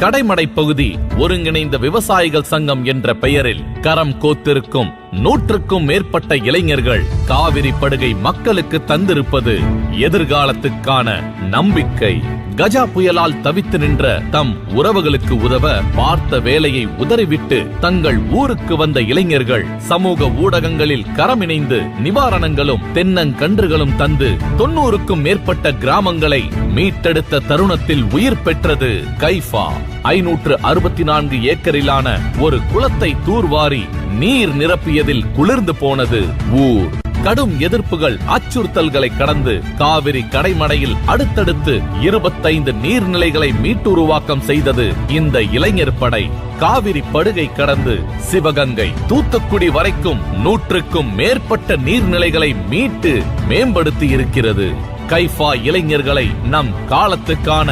கடைமடை பகுதி ஒருங்கிணைந்த விவசாயிகள் சங்கம் என்ற பெயரில் கரம் கோத்திருக்கும் 100க்கும் மேற்பட்ட இளைஞர்கள் காவிரி படுகை மக்களுக்கு தந்திருப்பது எதிர்காலத்துக்கான நம்பிக்கை. கஜா புயலால் தவித்து நின்ற தம் உறவுகளுக்கு உதவ பார்த்த வேலையை உதறிவிட்டு தங்கள் ஊருக்கு வந்த இளைஞர்கள் சமூக ஊடகங்களில் கரமிணைந்து நிவாரணங்களும் தென்னங்கன்றுகளும் தந்து 90க்கும் மேற்பட்ட கிராமங்களை மீட்டெடுத்த தருணத்தில் உயிர் பெற்றது கைஃபா. 564 ஏக்கரிலான ஒரு குளத்தை தூர்வாரி நீர் நிரப்பியதில் குளிர்ந்து போனது ஊர். கடும் எதிர்ப்புகள் அச்சுறுத்தல்களை கடந்து காவிரி கடைமடையில் அடுத்தடுத்து 25 நீர்நிலைகளை மீட்டுருவாக்கம் செய்தது இந்த இளைஞர் படை. காவிரி படுகை கடந்து சிவகங்கை தூத்துக்குடி வரைக்கும் 100க்கும் மேற்பட்ட நீர்நிலைகளை மீட்டு மேம்படுத்தி இருக்கிறது. கைஃபா இளைஞர்களை நம் காலத்துக்கான